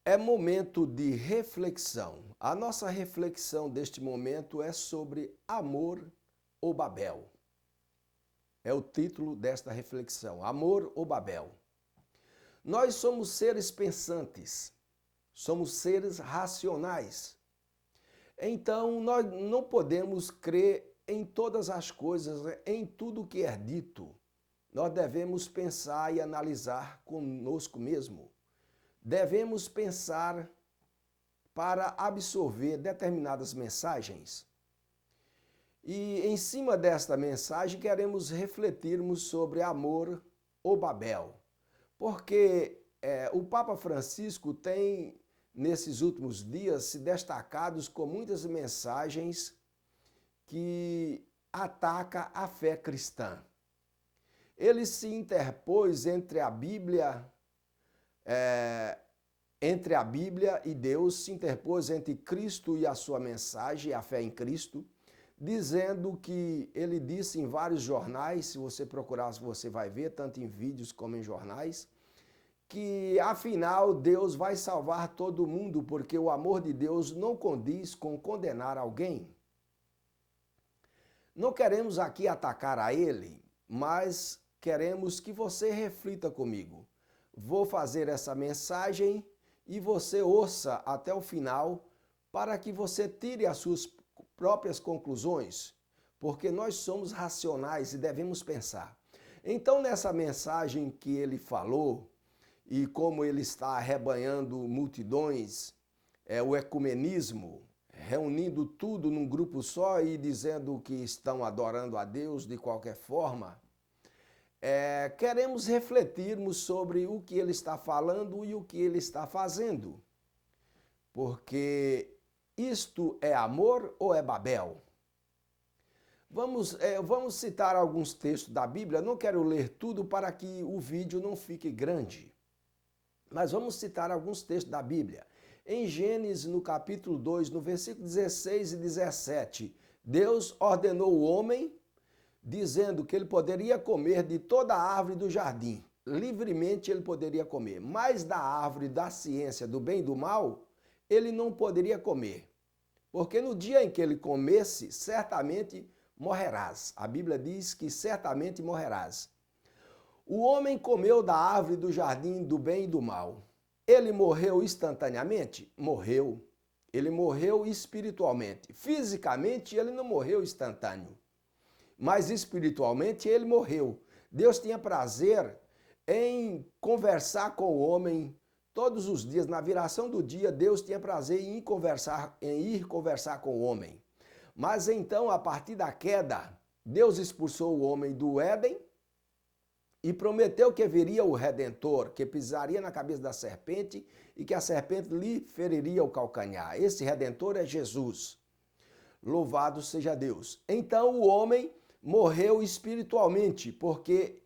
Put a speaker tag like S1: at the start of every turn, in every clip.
S1: É momento de reflexão. A nossa reflexão deste momento é sobre amor ou Babel. É o título desta reflexão, Amor ou Babel. Nós somos seres pensantes, somos seres racionais. Então, nós não podemos crer em todas as coisas, em tudo que é dito. Nós devemos pensar e analisar conosco mesmo. Devemos pensar para absorver determinadas mensagens. E em cima desta mensagem queremos refletirmos sobre amor ou Babel. Porque o Papa Francisco tem, nesses últimos dias, se destacado com muitas mensagens que atacam a fé cristã. Ele se interpôs entre a Bíblia e Deus, se interpôs entre Cristo e a sua mensagem, a fé em Cristo, dizendo que ele disse em vários jornais, se você procurar você vai ver, tanto em vídeos como em jornais, que afinal Deus vai salvar todo mundo, porque o amor de Deus não condiz com condenar alguém. Não queremos aqui atacar a ele, mas queremos que você reflita comigo. Vou fazer essa mensagem e você ouça até o final para que você tire as suas próprias conclusões, porque nós somos racionais e devemos pensar. Então, nessa mensagem que ele falou, e como ele está arrebanhando multidões, o ecumenismo, reunindo tudo num grupo só e dizendo que estão adorando a Deus de qualquer forma, queremos refletirmos sobre o que ele está falando e o que ele está fazendo. Porque isto é amor ou é Babel? Vamos citar alguns textos da Bíblia. Não quero ler tudo para que o vídeo não fique grande. Mas vamos citar alguns textos da Bíblia. Em Gênesis, no capítulo 2, no versículo 16 e 17, Deus ordenou o homem, dizendo que ele poderia comer de toda a árvore do jardim. Livremente ele poderia comer, mas da árvore da ciência do bem e do mal, ele não poderia comer. Porque no dia em que ele comesse, certamente morrerás. A Bíblia diz que certamente morrerás. O homem comeu da árvore do jardim do bem e do mal. Ele morreu instantaneamente? Morreu. Ele morreu espiritualmente. Fisicamente, ele não morreu instantâneo. Mas espiritualmente, ele morreu. Deus tinha prazer em conversar com o homem todos os dias. Na viração do dia, Deus tinha prazer em ir conversar com o homem. Mas então, a partir da queda, Deus expulsou o homem do Éden e prometeu que viria o Redentor, que pisaria na cabeça da serpente e que a serpente lhe feriria o calcanhar. Esse Redentor é Jesus. Louvado seja Deus. Então o homem morreu espiritualmente, porque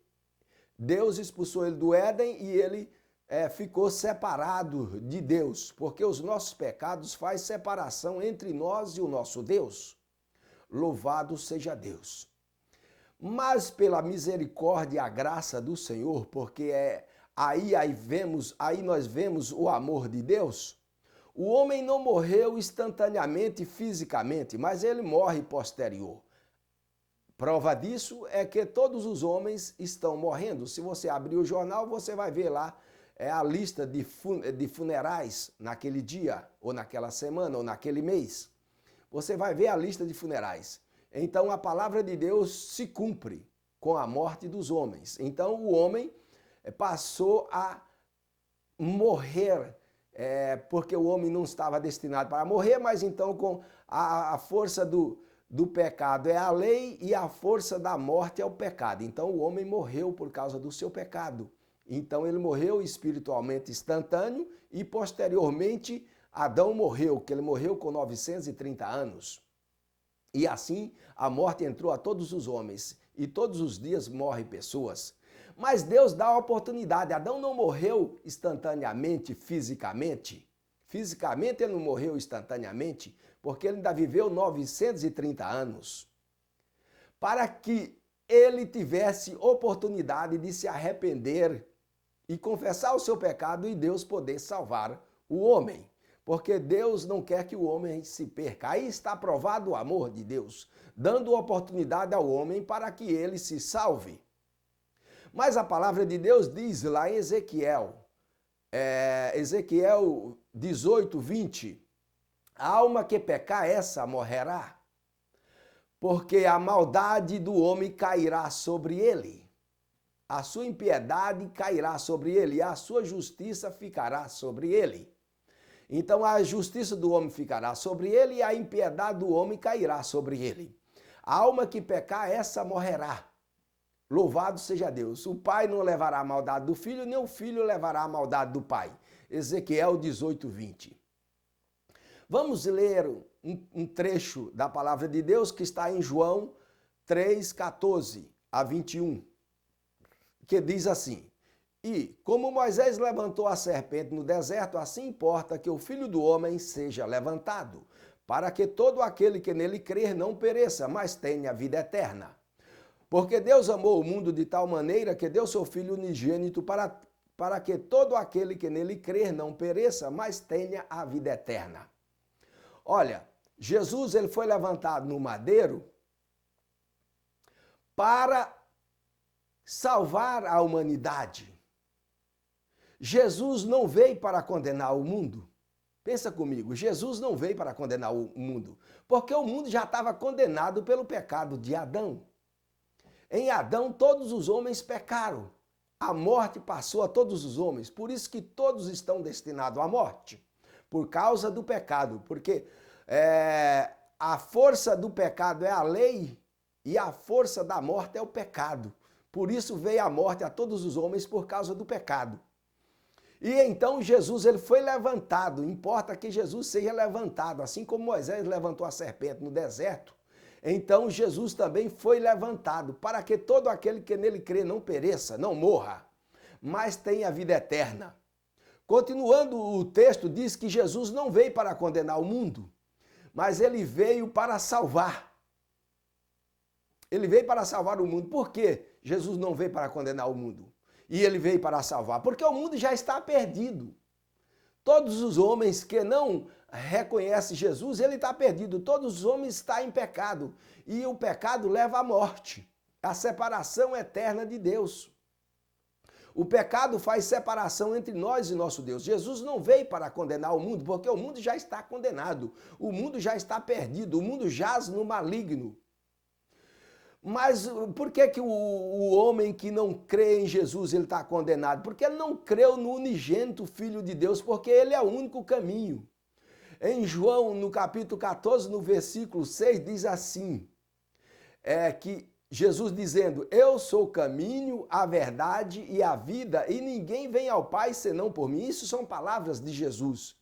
S1: Deus expulsou ele do Éden e ele ficou separado de Deus, porque os nossos pecados fazem separação entre nós e o nosso Deus. Louvado seja Deus. Mas pela misericórdia e a graça do Senhor, porque aí nós vemos o amor de Deus, o homem não morreu instantaneamente fisicamente, mas ele morre posterior. Prova disso é que todos os homens estão morrendo. Se você abrir o jornal, você vai ver lá a lista de funerais naquele dia, ou naquela semana, ou naquele mês. Você vai ver a lista de funerais. Então a palavra de Deus se cumpre com a morte dos homens. Então o homem passou a morrer, porque o homem não estava destinado para morrer, mas então com a força do pecado é a lei e a força da morte é o pecado. Então o homem morreu por causa do seu pecado. Então ele morreu espiritualmente instantâneo e posteriormente Adão morreu, que ele morreu com 930 anos. E assim a morte entrou a todos os homens e todos os dias morrem pessoas. Mas Deus dá a oportunidade. Adão não morreu instantaneamente, fisicamente. Fisicamente ele não morreu instantaneamente, porque ele ainda viveu 930 anos. Para que ele tivesse oportunidade de se arrepender e confessar o seu pecado e Deus poder salvar o homem, porque Deus não quer que o homem se perca. Aí está provado o amor de Deus, dando oportunidade ao homem para que ele se salve. Mas a palavra de Deus diz lá em Ezequiel 18, 20, a alma que pecar, essa morrerá, porque a maldade do homem cairá sobre ele, a sua impiedade cairá sobre ele, e a sua justiça ficará sobre ele. Então a justiça do homem ficará sobre ele e a impiedade do homem cairá sobre ele. A alma que pecar, essa morrerá. Louvado seja Deus. O pai não levará a maldade do filho, nem o filho levará a maldade do pai. Ezequiel 18, 20. Vamos ler um trecho da palavra de Deus que está em João 3, 14 a 21, que diz assim: E, como Moisés levantou a serpente no deserto, assim importa que o Filho do Homem seja levantado, para que todo aquele que nele crer não pereça, mas tenha vida eterna. Porque Deus amou o mundo de tal maneira que deu seu Filho unigênito para que todo aquele que nele crer não pereça, mas tenha a vida eterna. Olha, Jesus ele foi levantado no madeiro para salvar a humanidade. Jesus não veio para condenar o mundo. Pensa comigo, Jesus não veio para condenar o mundo, porque o mundo já estava condenado pelo pecado de Adão. Em Adão todos os homens pecaram. A morte passou a todos os homens, por isso que todos estão destinados à morte, por causa do pecado, porque a força do pecado é a lei e a força da morte é o pecado. Por isso veio a morte a todos os homens por causa do pecado. E então Jesus ele foi levantado, importa que Jesus seja levantado, assim como Moisés levantou a serpente no deserto, então Jesus também foi levantado, para que todo aquele que nele crê não pereça, não morra, mas tenha vida eterna. Continuando o texto, diz que Jesus não veio para condenar o mundo, mas ele veio para salvar. Ele veio para salvar o mundo. Por quê? Jesus não veio para condenar o mundo. E ele veio para salvar, porque o mundo já está perdido. Todos os homens que não reconhecem Jesus, ele está perdido. Todos os homens estão em pecado. E o pecado leva à morte, a separação eterna de Deus. O pecado faz separação entre nós e nosso Deus. Jesus não veio para condenar o mundo, porque o mundo já está condenado. O mundo já está perdido. O mundo jaz no maligno. Mas por que o homem que não crê em Jesus ele está condenado? Porque ele não creu no unigênito Filho de Deus, porque ele é o único caminho. Em João, no capítulo 14, no versículo 6, diz assim, que Jesus dizendo, eu sou o caminho, a verdade e a vida, e ninguém vem ao Pai senão por mim. Isso são palavras de Jesus.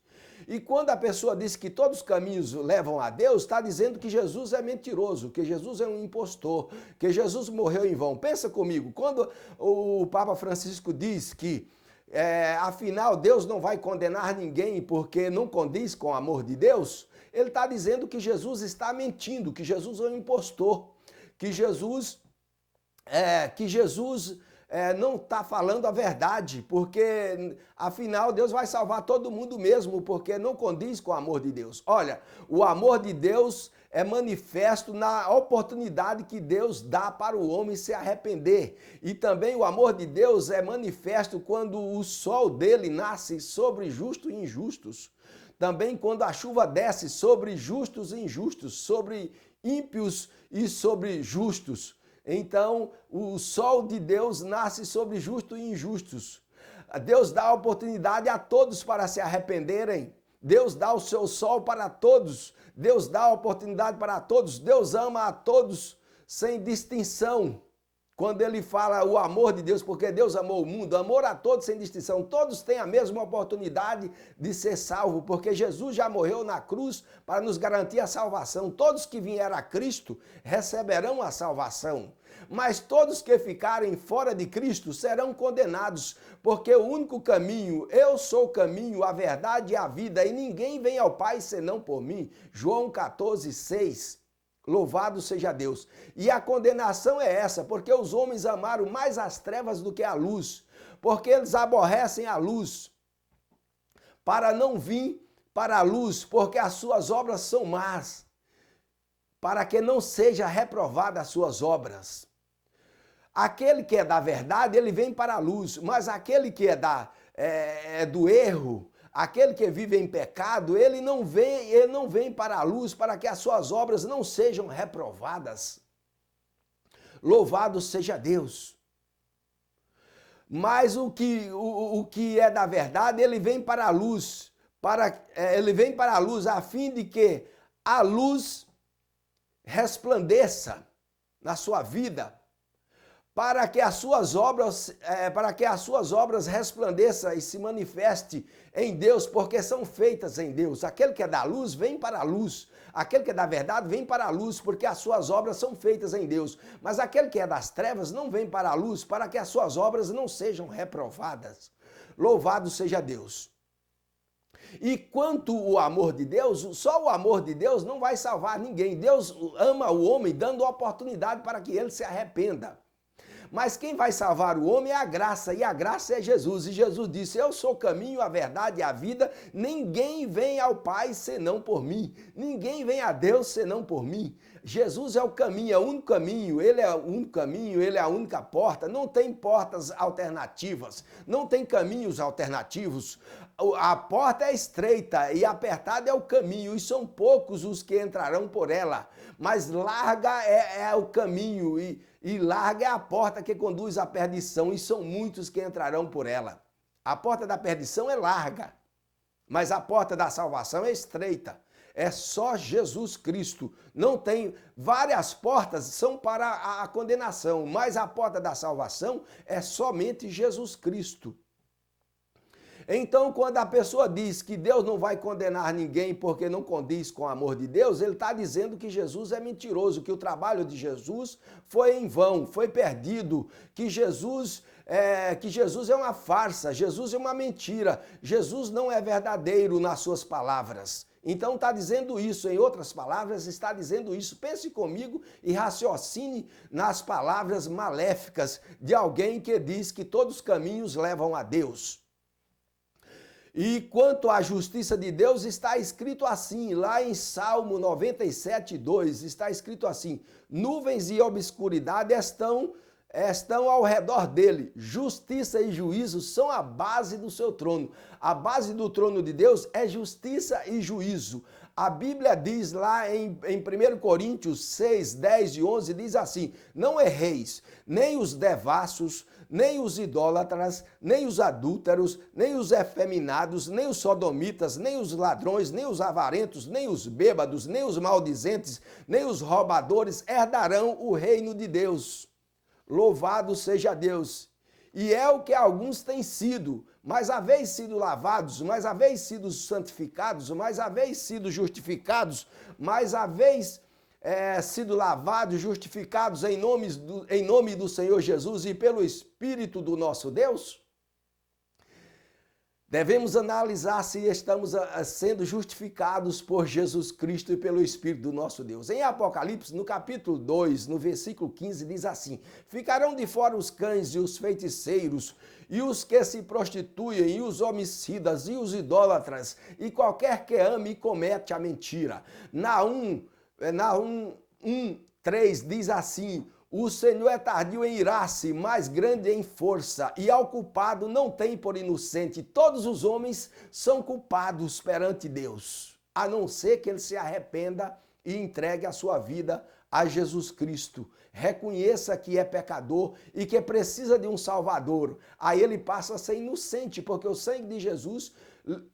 S1: E quando a pessoa diz que todos os caminhos levam a Deus, está dizendo que Jesus é mentiroso, que Jesus é um impostor, que Jesus morreu em vão. Pensa comigo, quando o Papa Francisco diz que, afinal, Deus não vai condenar ninguém porque não condiz com o amor de Deus, ele está dizendo que Jesus está mentindo, que Jesus é um impostor, que Jesus não está falando a verdade, porque afinal Deus vai salvar todo mundo mesmo, porque não condiz com o amor de Deus. Olha, o amor de Deus é manifesto na oportunidade que Deus dá para o homem se arrepender. E também o amor de Deus é manifesto quando o sol dele nasce sobre justos e injustos. Também quando a chuva desce sobre justos e injustos, sobre ímpios e sobre justos. Então, o sol de Deus nasce sobre justos e injustos. Deus dá a oportunidade a todos para se arrependerem. Deus dá o seu sol para todos. Deus dá a oportunidade para todos. Deus ama a todos sem distinção. Quando ele fala o amor de Deus, porque Deus amou o mundo, amor a todos sem distinção, todos têm a mesma oportunidade de ser salvo, porque Jesus já morreu na cruz para nos garantir a salvação. Todos que vieram a Cristo receberão a salvação, mas todos que ficarem fora de Cristo serão condenados, porque o único caminho, eu sou o caminho, a verdade e a vida, e ninguém vem ao Pai senão por mim. João 14, 6. Louvado seja Deus. E a condenação é essa, porque os homens amaram mais as trevas do que a luz, porque eles aborrecem a luz. para não vir para a luz, porque as suas obras são más, para que não seja reprovada as suas obras. Aquele que é da verdade, ele vem para a luz, mas aquele que é do erro, aquele que vive em pecado, ele não vem para a luz, para que as suas obras não sejam reprovadas. Louvado seja Deus. Mas o que é da verdade, ele vem para a luz, a fim de que a luz resplandeça na sua vida, para que as suas obras resplandeçam e se manifeste em Deus, porque são feitas em Deus. Aquele que é da luz vem para a luz. Aquele que é da verdade vem para a luz, porque as suas obras são feitas em Deus. Mas aquele que é das trevas não vem para a luz, para que as suas obras não sejam reprovadas. Louvado seja Deus. E quanto o amor de Deus, só o amor de Deus não vai salvar ninguém. Deus ama o homem dando oportunidade para que ele se arrependa. Mas quem vai salvar o homem é a graça, e a graça é Jesus. E Jesus disse, eu sou o caminho, a verdade e a vida, ninguém vem ao Pai senão por mim. Ninguém vem a Deus senão por mim. Jesus é o caminho, é o único caminho, ele é o único caminho, ele é a única porta, não tem portas alternativas, não tem caminhos alternativos. A porta é estreita e apertada é o caminho, e são poucos os que entrarão por ela, mas larga é o caminho e larga é a porta que conduz à perdição, e são muitos que entrarão por ela. A porta da perdição é larga, mas a porta da salvação é estreita. É só Jesus Cristo. Não tem, várias portas são para a condenação, mas a porta da salvação é somente Jesus Cristo. Então, quando a pessoa diz que Deus não vai condenar ninguém porque não condiz com o amor de Deus, ele está dizendo que Jesus é mentiroso, que o trabalho de Jesus foi em vão, foi perdido, que Jesus é uma farsa, Jesus é uma mentira, Jesus não é verdadeiro nas suas palavras. Então está dizendo isso, em outras palavras, está dizendo isso. Pense comigo e raciocine nas palavras maléficas de alguém que diz que todos os caminhos levam a Deus. E quanto à justiça de Deus, está escrito assim, lá em Salmo 97:2, está escrito assim, nuvens e obscuridade estão ao redor dele, justiça e juízo são a base do seu trono. A base do trono de Deus é justiça e juízo. A Bíblia diz lá em 1 Coríntios 6, 10 e 11, diz assim, não erreis, nem os devassos, nem os idólatras, nem os adúlteros, nem os efeminados, nem os sodomitas, nem os ladrões, nem os avarentos, nem os bêbados, nem os maldizentes, nem os roubadores herdarão o reino de Deus. Louvado seja Deus. E é o que alguns têm sido, mas haveis sido lavados, mas haveis sido santificados, mas haveis sido justificados, mas haveis sido lavados, justificados em nome do Senhor Jesus e pelo Espírito do nosso Deus? Devemos analisar se estamos sendo justificados por Jesus Cristo e pelo Espírito do nosso Deus. Em Apocalipse, no capítulo 2, no versículo 15, diz assim, ficarão de fora os cães e os feiticeiros, e os que se prostituem, e os homicidas, e os idólatras, e qualquer que ame e comete a mentira. Naum 1:3 diz assim, o Senhor é tardio em irar-se, mas grande em força, e ao culpado não tem por inocente. Todos os homens são culpados perante Deus, a não ser que ele se arrependa e entregue a sua vida a Jesus Cristo. Reconheça que é pecador e que precisa de um Salvador. Aí ele passa a ser inocente, porque o sangue de Jesus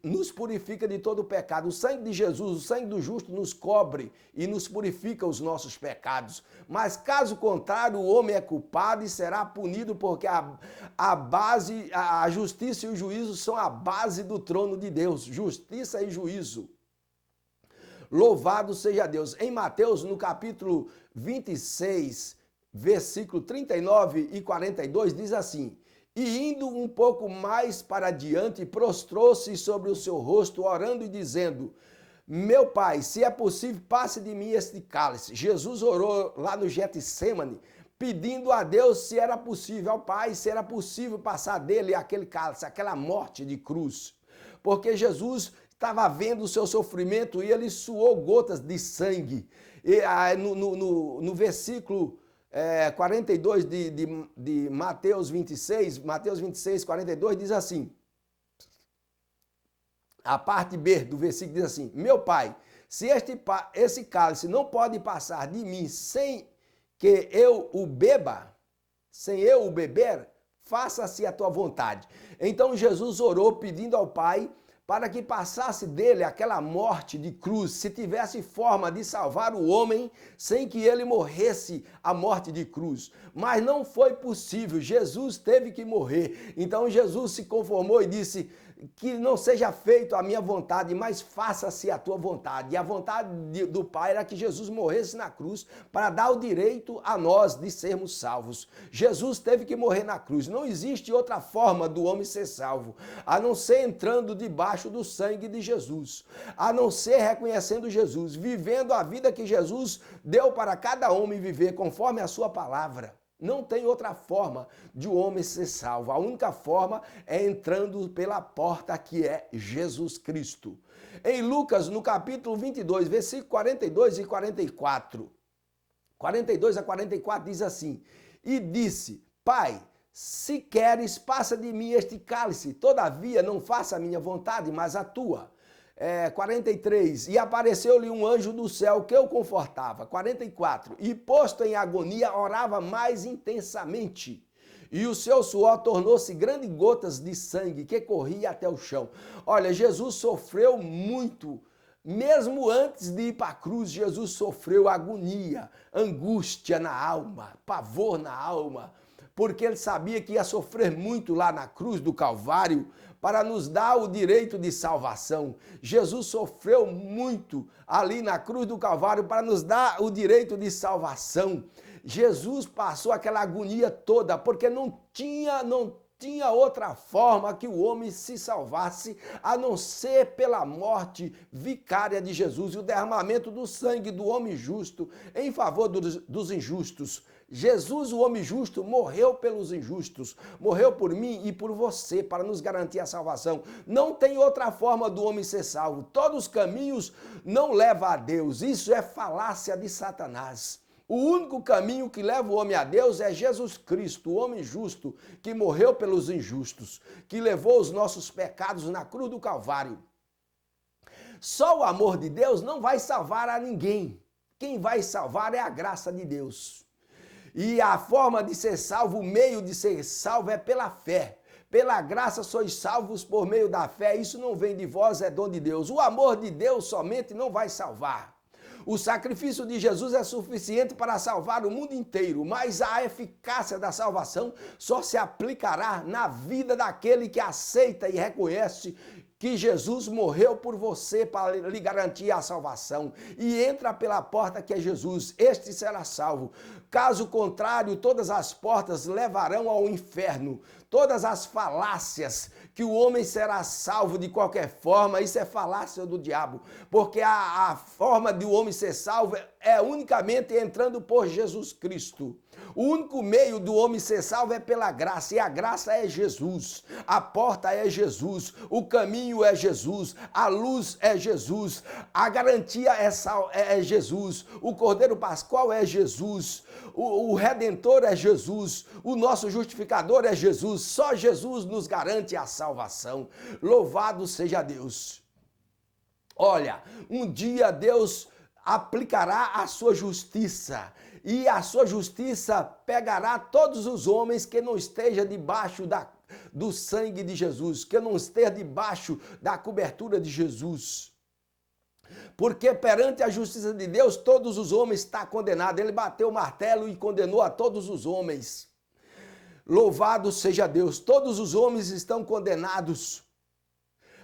S1: nos purifica de todo o pecado. O sangue de Jesus, o sangue do justo, nos cobre e nos purifica os nossos pecados. Mas caso contrário, o homem é culpado e será punido, porque a justiça e o juízo são a base do trono de Deus. Justiça e juízo. Louvado seja Deus. Em Mateus, no capítulo 26, versículo 39 e 42, diz assim, e indo um pouco mais para diante, prostrou-se sobre o seu rosto, orando e dizendo, meu Pai, se é possível, passe de mim este cálice. Jesus orou lá no Getsêmani, pedindo a Deus se era possível, ao Pai, se era possível passar dele aquele cálice, aquela morte de cruz. porque Jesus estava vendo o seu sofrimento e ele suou gotas de sangue. E no versículo 42 de Mateus 26, 42 diz assim, a parte B do versículo diz assim, meu Pai, se esse cálice não pode passar de mim sem que eu o beba, sem eu o beber, faça-se a tua vontade. Então Jesus orou pedindo ao Pai para que passasse dele aquela morte de cruz, se tivesse forma de salvar o homem sem que ele morresse a morte de cruz. Mas não foi possível, Jesus teve que morrer. Então Jesus se conformou e disse, que não seja feito a minha vontade, mas faça-se a tua vontade. E a vontade do Pai era que Jesus morresse na cruz para dar o direito a nós de sermos salvos. Jesus teve que morrer na cruz. Não existe outra forma do homem ser salvo, a não ser entrando debaixo do sangue de Jesus, a não ser reconhecendo Jesus, vivendo a vida que Jesus deu para cada homem viver conforme a sua palavra. Não tem outra forma de o homem ser salvo. A única forma é entrando pela porta que é Jesus Cristo. Em Lucas, no capítulo 22, versículo 42 e 44. 42 a 44 diz assim, e disse, Pai, se queres, passa de mim este cálice, todavia não faça a minha vontade, mas a tua. 43, e apareceu-lhe um anjo do céu que o confortava. 44, e posto em agonia, orava mais intensamente. E o seu suor tornou-se grandes gotas de sangue que corria até o chão. Olha, Jesus sofreu muito. Mesmo antes de ir para a cruz, Jesus sofreu agonia, angústia na alma, pavor na alma, porque ele sabia que ia sofrer muito lá na cruz do Calvário para nos dar o direito de salvação. Jesus sofreu muito ali na cruz do Calvário para nos dar o direito de salvação. Jesus passou aquela agonia toda porque não tinha outra forma que o homem se salvasse a não ser pela morte vicária de Jesus e o derramamento do sangue do homem justo em favor dos injustos. Jesus, o homem justo, morreu pelos injustos, morreu por mim e por você para nos garantir a salvação. Não tem outra forma do homem ser salvo. Todos os caminhos não levam a Deus. Isso é falácia de Satanás. O único caminho que leva o homem a Deus é Jesus Cristo, o homem justo, que morreu pelos injustos, que levou os nossos pecados na cruz do Calvário. Só o amor de Deus não vai salvar a ninguém. Quem vai salvar é a graça de Deus. E a forma de ser salvo, o meio de ser salvo é pela fé. Pela graça sois salvos por meio da fé. Isso não vem de vós, é dom de Deus. O amor de Deus somente não vai salvar. O sacrifício de Jesus é suficiente para salvar o mundo inteiro, mas a eficácia da salvação só se aplicará na vida daquele que aceita e reconhece que Jesus morreu por você para lhe garantir a salvação e entra pela porta que é Jesus, este será salvo. Caso contrário, todas as portas levarão ao inferno. Todas as falácias que o homem será salvo de qualquer forma, isso é falácia do diabo, porque a forma de o homem ser salvo é unicamente entrando por Jesus Cristo. O único meio do homem ser salvo é pela graça, e a graça é Jesus, a porta é Jesus, o caminho é Jesus, a luz é Jesus, a garantia é Jesus, o Cordeiro Pascual é Jesus, o Redentor é Jesus, o nosso justificador é Jesus, só Jesus nos garante a salvação. Louvado seja Deus. Olha, um dia Deus aplicará a sua justiça, e a sua justiça pegará todos os homens que não estejam debaixo do sangue de Jesus, que não estejam debaixo da cobertura de Jesus. Porque perante a justiça de Deus, todos os homens estão condenados. Ele bateu o martelo e condenou a todos os homens. Louvado seja Deus, todos os homens estão condenados.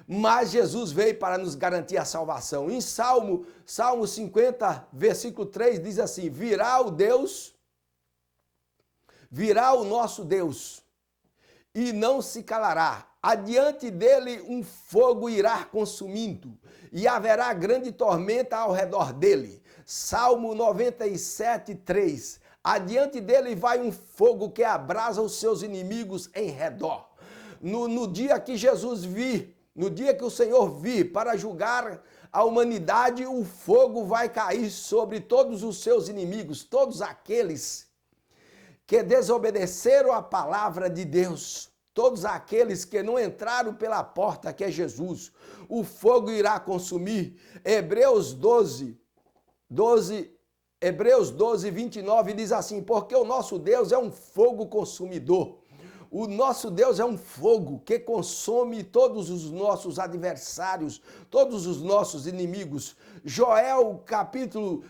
S1: Mas Jesus veio para nos garantir a salvação. Em Salmo 50, versículo 3, diz assim, virá o nosso Deus, e não se calará. Adiante dele um fogo irá consumindo, e haverá grande tormenta ao redor dele. Salmo 97, 3. Adiante dele vai um fogo que abrasa os seus inimigos em redor. No dia que Jesus vir No dia que o Senhor vir para julgar a humanidade, o fogo vai cair sobre todos os seus inimigos, todos aqueles que desobedeceram a palavra de Deus, todos aqueles que não entraram pela porta que é Jesus, o fogo irá consumir. Hebreus 12, 29 diz assim: porque o nosso Deus é um fogo consumidor. O nosso Deus é um fogo que consome todos os nossos adversários, todos os nossos inimigos. Joel capítulo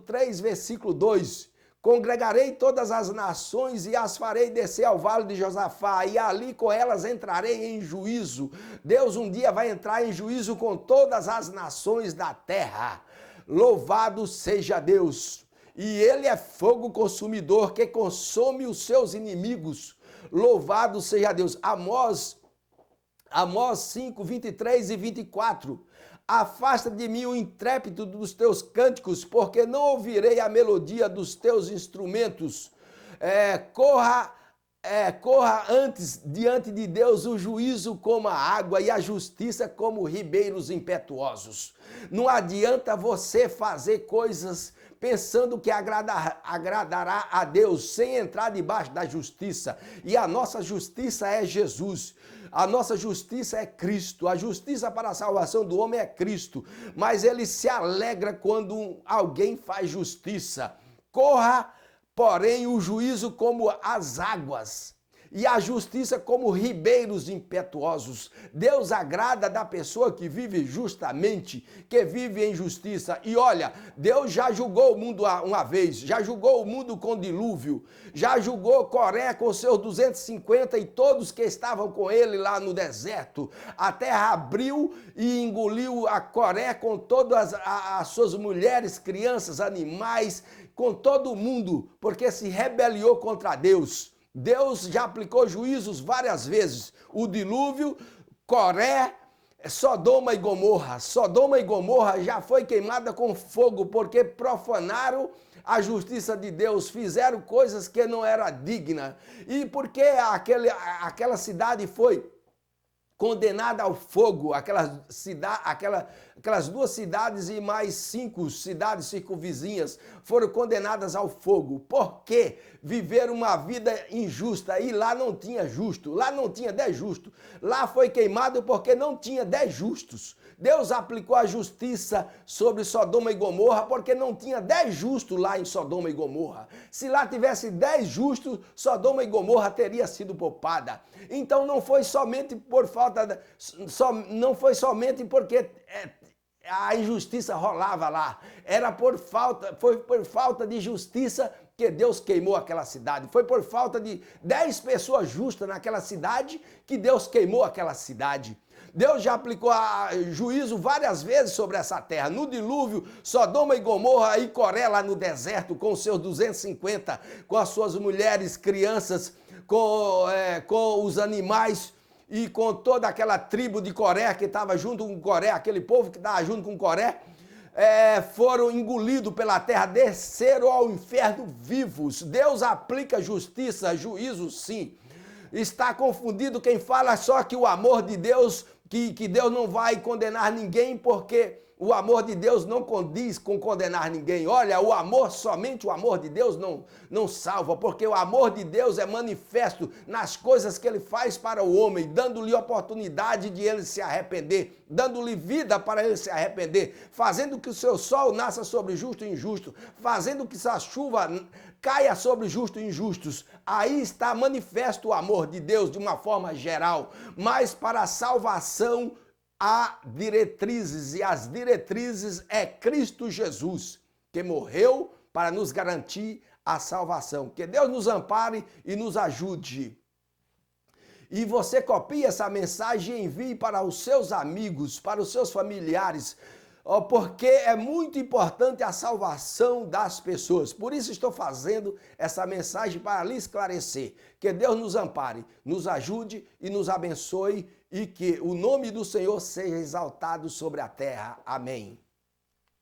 S1: 3, versículo 2. Congregarei todas as nações e as farei descer ao vale de Josafá, e ali com elas entrarei em juízo. Deus um dia vai entrar em juízo com todas as nações da terra. Louvado seja Deus! E ele é fogo consumidor que consome os seus inimigos. Louvado seja Deus. Amós 5, 23 e 24. Afasta de mim o intrépido dos teus cânticos, porque não ouvirei a melodia dos teus instrumentos. Corra antes diante de Deus o juízo como a água e a justiça como ribeiros impetuosos. Não adianta você fazer coisas pensando que agradará a Deus sem entrar debaixo da justiça. E a nossa justiça é Jesus. A nossa justiça é Cristo. A justiça para a salvação do homem é Cristo. Mas ele se alegra quando alguém faz justiça. Corra, porém, o juízo como as águas e a justiça como ribeiros impetuosos. Deus agrada da pessoa que vive justamente, que vive em justiça. E olha, Deus já julgou o mundo uma vez, já julgou o mundo com dilúvio, já julgou Coré com seus 250 e todos que estavam com ele lá no deserto. A terra abriu e engoliu a Coré com todas as suas mulheres, crianças, animais, com todo mundo, porque se rebeliou contra Deus. Deus já aplicou juízos várias vezes. O dilúvio, Coré, Sodoma e Gomorra. Sodoma e Gomorra já foi queimada com fogo porque profanaram a justiça de Deus, fizeram coisas que não era digna. E porque aquela cidade foi condenada ao fogo, aquelas duas cidades e mais 5 cidades circunvizinhas foram condenadas ao fogo, porque viveram uma vida injusta e lá não tinha justo, lá não tinha 10 justos, lá foi queimado porque não tinha 10 justos. Deus aplicou a justiça sobre Sodoma e Gomorra porque não tinha 10 justos lá em Sodoma e Gomorra. Se lá tivesse 10 justos, Sodoma e Gomorra teria sido poupada. Então não foi somente por não foi somente porque a injustiça rolava lá. Foi por falta de justiça que Deus queimou aquela cidade. Foi por falta de 10 pessoas justas naquela cidade que Deus queimou aquela cidade. Deus já aplicou juízo várias vezes sobre essa terra. No dilúvio, Sodoma e Gomorra e Coré lá no deserto, com seus 250, com as suas mulheres, crianças, com os animais e com toda aquela tribo de Coré que estava junto com Coré, aquele povo que estava junto com Coré, foram engolidos pela terra, desceram ao inferno vivos. Deus aplica justiça, juízo sim. Está confundido quem fala só que o amor de Deus, que Deus não vai condenar ninguém, porque o amor de Deus não condiz com condenar ninguém. Olha, somente o amor de Deus não salva, porque o amor de Deus é manifesto nas coisas que ele faz para o homem, dando-lhe oportunidade de ele se arrepender, dando-lhe vida para ele se arrepender, fazendo que o seu sol nasça sobre justo e injusto, fazendo que sua chuva caia sobre justos e injustos. Aí está manifesto o amor de Deus de uma forma geral, mas para a salvação há diretrizes, e as diretrizes é Cristo Jesus, que morreu para nos garantir a salvação. Que Deus nos ampare e nos ajude. E você copie essa mensagem e envie para os seus amigos, para os seus familiares, porque é muito importante a salvação das pessoas. Por isso estou fazendo essa mensagem para lhe esclarecer. Que Deus nos ampare, nos ajude e nos abençoe, e que o nome do Senhor seja exaltado sobre a terra. Amém.